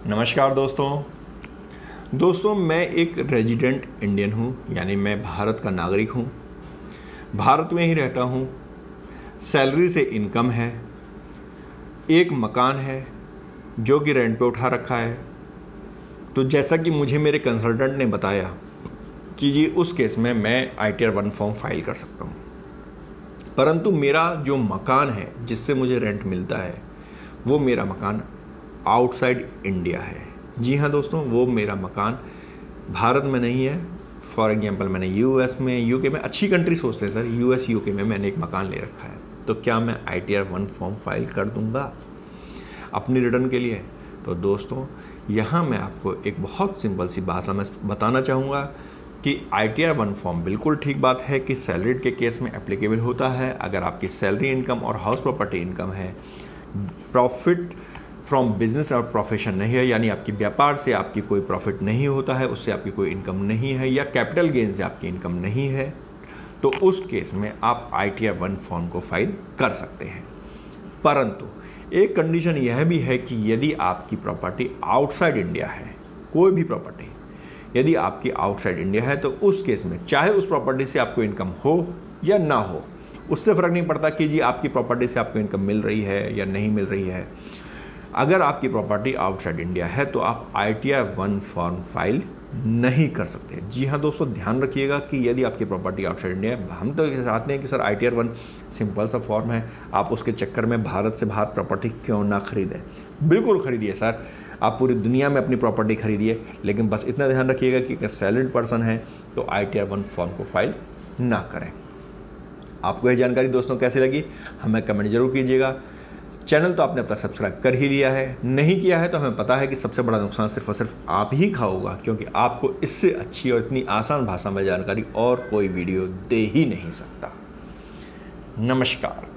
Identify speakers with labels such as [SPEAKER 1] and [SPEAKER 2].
[SPEAKER 1] नमस्कार दोस्तों मैं एक रेजिडेंट इंडियन हूँ, यानी मैं भारत का नागरिक हूँ। भारत में ही रहता हूँ। सैलरी से इनकम है, एक मकान है जो कि रेंट पे उठा रखा है। तो जैसा कि मुझे मेरे कंसल्टेंट ने बताया कि जी उस केस में मैं ITR 1 फॉर्म फाइल कर सकता हूँ, परंतु मेरा जो मकान है जिससे मुझे रेंट मिलता है वो मेरा मकान आउटसाइड इंडिया है। जी हाँ दोस्तों, वो मेरा मकान भारत में नहीं है। फॉर एग्जांपल मैंने US में, UK में, अच्छी कंट्री सोचते हैं सर, US UK में मैंने एक मकान ले रखा है, तो क्या मैं ITR 1 फॉर्म फाइल कर दूंगा अपनी रिटर्न के लिए? तो दोस्तों यहाँ मैं आपको एक बहुत सिंपल सी भाषा में बताना चाहूँगा कि ITR 1 फॉर्म बिल्कुल ठीक बात है कि सैलरीड के केस में एप्लीकेबल होता है। अगर आपकी सैलरी इनकम और हाउस प्रॉपर्टी इनकम है, प्रॉफिट फ्रॉम बिजनेस और प्रोफेशन नहीं है, यानी आपकी व्यापार से आपकी कोई प्रॉफिट नहीं होता है, उससे आपकी कोई इनकम नहीं है, या कैपिटल गेन से आपकी इनकम नहीं है, तो उस केस में आप ITR 1 फॉर्म को फाइल कर सकते हैं। परंतु एक कंडीशन यह भी है कि यदि आपकी प्रॉपर्टी आउटसाइड इंडिया है, कोई भी प्रॉपर्टी यदि आपकी आउटसाइड इंडिया है, तो उस केस में चाहे उस प्रॉपर्टी से आपको इनकम हो या ना हो, उससे फ़र्क नहीं पड़ता कि जी आपकी प्रॉपर्टी से आपको इनकम मिल रही है या नहीं मिल रही है। अगर आपकी प्रॉपर्टी आउटसाइड इंडिया है तो आप ITR 1 फॉर्म फाइल नहीं कर सकते। जी हाँ दोस्तों, ध्यान रखिएगा कि यदि आपकी प्रॉपर्टी आउटसाइड इंडिया है, हम तो चाहते हैं कि सर ITR 1 सिंपल सा फॉर्म है, आप उसके चक्कर में भारत से बाहर प्रॉपर्टी क्यों ना खरीदें। बिल्कुल खरीदिए सर, आप पूरी दुनिया में अपनी प्रॉपर्टी खरीदिए, लेकिन बस इतना ध्यान रखिएगा कि अगर सैलरीड पर्सन है तो ITR 1 फॉर्म को फाइल ना करें। आपको यह जानकारी दोस्तों कैसी लगी हमें कमेंट जरूर कीजिएगा। चैनल तो आपने अब तक सब्सक्राइब कर ही लिया है, नहीं किया है तो हमें पता है कि सबसे बड़ा नुकसान सिर्फ और सिर्फ आप ही खाओगा, क्योंकि आपको इससे अच्छी और इतनी आसान भाषा में जानकारी और कोई वीडियो दे ही नहीं सकता। नमस्कार।